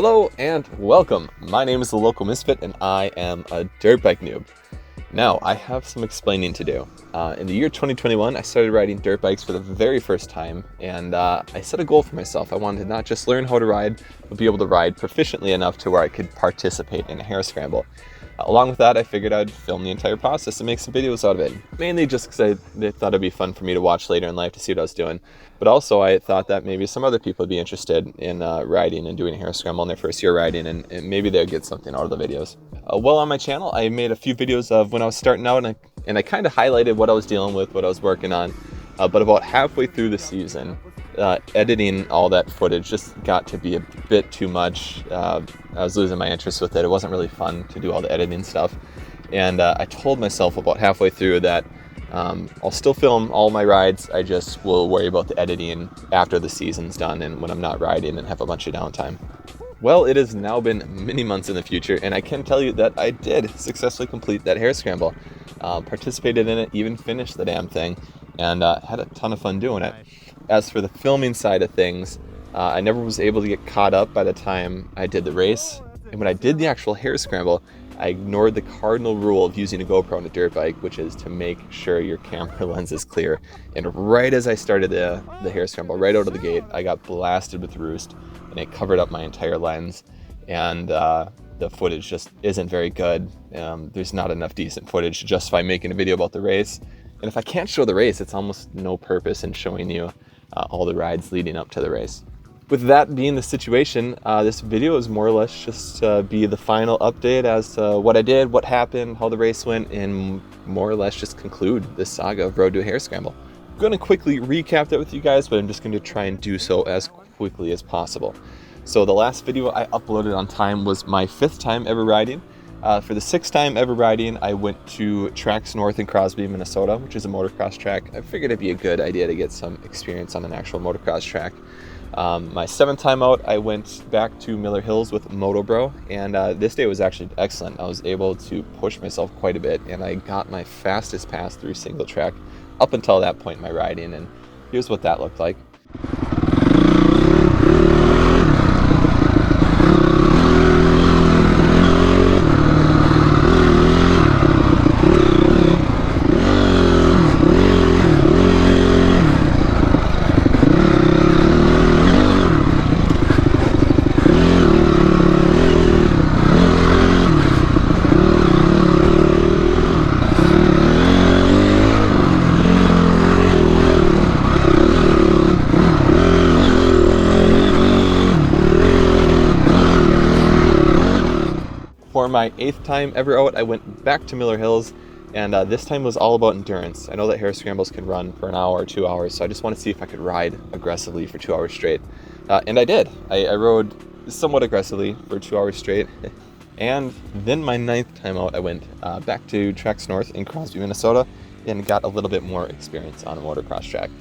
Hello and welcome. My name is the Local Misfit and I am a dirt bike noob. Now, I have some explaining to do. In the year 2021, I started riding dirt bikes for the very first time, and I set a goal for myself. I wanted to not just learn how to ride, but be able to ride proficiently enough to where I could participate in a Hare Scramble. Along with that, I figured I'd film the entire process and make some videos out of it. Mainly just because I thought it'd be fun for me to watch later in life to see what I was doing. But also I thought that maybe some other people would be interested in riding and doing a Hare Scramble in their first year riding, and maybe they'll get something out of the videos. Well, on my channel, I made a few videos of when I was starting out, and I kind of highlighted what I was dealing with, what I was working on. But about halfway through the season, editing all that footage just got to be a bit too much. I was losing my interest with it. It wasn't really fun to do all the editing stuff. And I told myself about halfway through that I'll still film all my rides. I just will worry about the editing after the season's done and when I'm not riding and have a bunch of downtime. Well, it has now been many months in the future, and I can tell you that I did successfully complete that Hare Scramble. Participated in it, even finished the damn thing, and had a ton of fun doing it. As for the filming side of things, I never was able to get caught up by the time I did the race. And when I did the actual Hare Scramble, I ignored the cardinal rule of using a GoPro on a dirt bike, which is to make sure your camera lens is clear. And right as I started the Hare Scramble, right out of the gate, I got blasted with roost, and it covered up my entire lens. And the footage just isn't very good. There's not enough decent footage to justify making a video about the race. And if I can't show the race, it's almost no purpose in showing you all the rides leading up to the race. With that being the situation, this video is more or less just be the final update as to what I did, what happened, how the race went, and more or less just conclude this saga of Road to a Hare Scramble. I'm going to quickly recap that with you guys, but I'm just going to try and do so as quickly as possible. So the last video I uploaded on time was my 5th time ever riding. For the 6th time ever riding, I went to Tracks North in Crosby, Minnesota, which is a motocross track. I figured it'd be a good idea to get some experience on an actual motocross track. My 7th time out, I went back to Miller Hills with Moto Bro, and this day was actually excellent. I was able to push myself quite a bit, and I got my fastest pass through single track up until that point in my riding, and here's what that looked like. For my 8th time ever out, I went back to Miller Hills, and this time was all about endurance. I know that Hare Scrambles can run for an hour or 2 hours, so I just want to see if I could ride aggressively for 2 hours straight. And I did. I rode somewhat aggressively for 2 hours straight. And then my 9th time out, I went back to Tracks North in Crosby, Minnesota, and got a little bit more experience on a motocross track.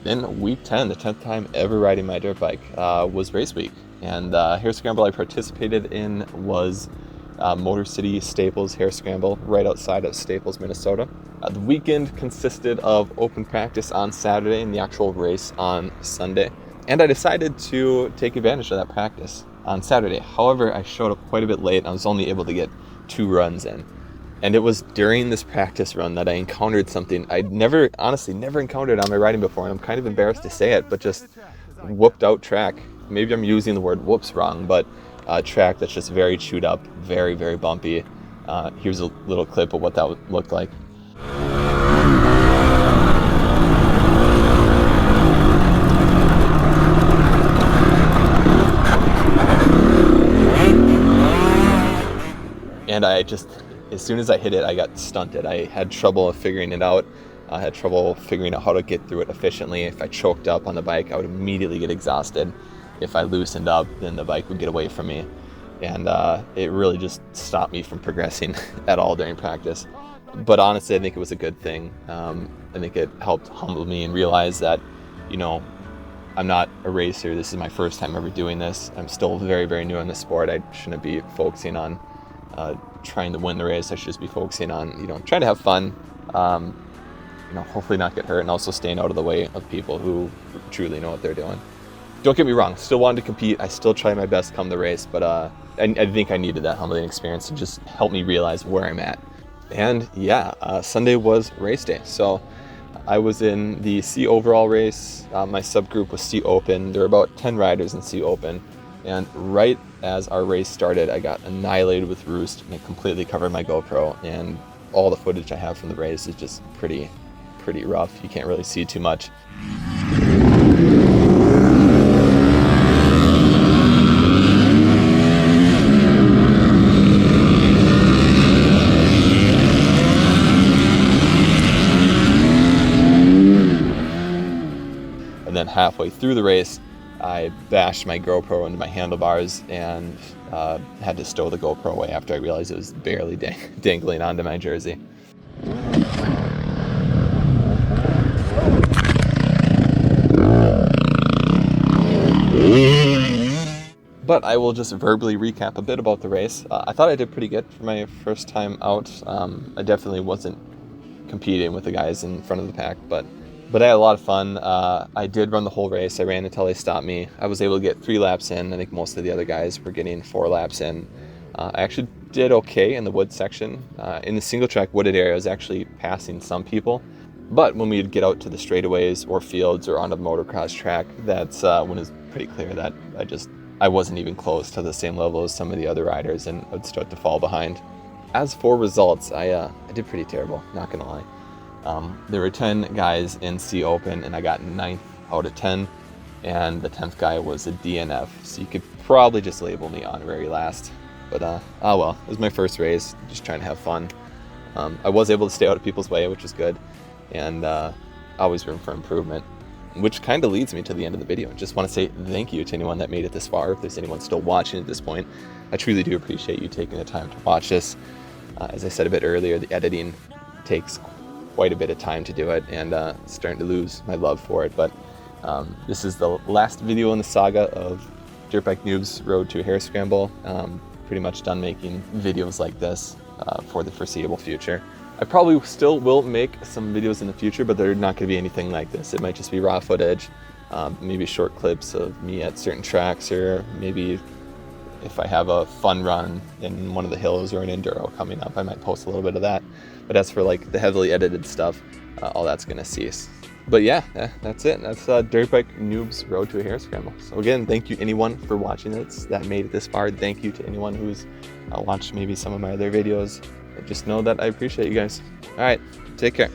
Then week 10, the 10th time ever riding my dirt bike, was race week. And the Hare Scramble I participated in was Moto City Staples Hare Scramble right outside of Staples, Minnesota. The weekend consisted of open practice on Saturday and the actual race on Sunday. And I decided to take advantage of that practice on Saturday. However, I showed up quite a bit late and I was only able to get 2 runs in. And it was during this practice run that I encountered something I'd honestly never encountered on my riding before. And I'm kind of embarrassed to say it, but just whooped out track. Maybe I'm using the word whoops wrong, but track that's just very chewed up, very, very bumpy. Here's a little clip of what that would look like. And I just, as soon as I hit it, I got stunted. I had trouble figuring it out. I had trouble figuring out how to get through it efficiently. If I choked up on the bike, I would immediately get exhausted. If I loosened up, then the bike would get away from me. And it really just stopped me from progressing at all during practice. But honestly, I think it was a good thing. I think it helped humble me and realize that, you know, I'm not a racer. This is my first time ever doing this. I'm still very, very new in the sport. I shouldn't be focusing on trying to win the race. I should just be focusing on, you know, trying to have fun, you know, hopefully not get hurt, and also staying out of the way of people who truly know what they're doing. Don't get me wrong, still wanted to compete. I still tried my best come the race, but I think I needed that humbling experience to just help me realize where I'm at. And yeah, Sunday was race day. So I was in the C overall race. My subgroup was C Open. There were about 10 riders in C Open. And right as our race started, I got annihilated with Roost, and it completely covered my GoPro. And all the footage I have from the race is just pretty rough. You can't really see too much. And then halfway through the race, I bashed my GoPro into my handlebars and had to stow the GoPro away after I realized it was barely dangling onto my jersey. But I will just verbally recap a bit about the race. I thought I did pretty good for my first time out. I definitely wasn't competing with the guys in front of the pack, but I had a lot of fun. I did run the whole race. I ran until they stopped me. I was able to get 3 laps in. I think most of the other guys were getting 4 laps in. I actually did okay in the wood section. In the single track wooded area, I was actually passing some people. But when we'd get out to the straightaways or fields or onto the motocross track, that's when it was pretty clear that I wasn't even close to the same level as some of the other riders, and I'd start to fall behind. As for results, I did pretty terrible, not gonna lie. There were 10 guys in C Open, and I got 9th out of 10, and the 10th guy was a DNF, so you could probably just label me honorary last. But oh well, it was my first race, just trying to have fun. I was able to stay out of people's way, which is good, and always room for improvement, which kind of leads me to the end of the video. I just want to say thank you to anyone that made it this far. If there's anyone still watching at this point, I truly do appreciate you taking the time to watch this. As I said a bit earlier, the editing takes quite a bit of time to do it, and starting to lose my love for it. But this is the last video in the saga of Dirt Bike Noob's road to Hare Scramble. Pretty much done making videos like this for the foreseeable future. I probably still will make some videos in the future, but they're not going to be anything like this. It might just be raw footage, maybe short clips of me at certain tracks, or maybe if I have a fun run in one of the hills or an enduro coming up, I might post a little bit of that. But as for like the heavily edited stuff, all that's going to cease. But yeah, that's it. That's Dirt Bike Noob's road to a Hare Scramble. So again, thank you anyone for watching this that made it this far. Thank you to anyone who's watched maybe some of my other videos. Just know that I appreciate you guys. All right, take care.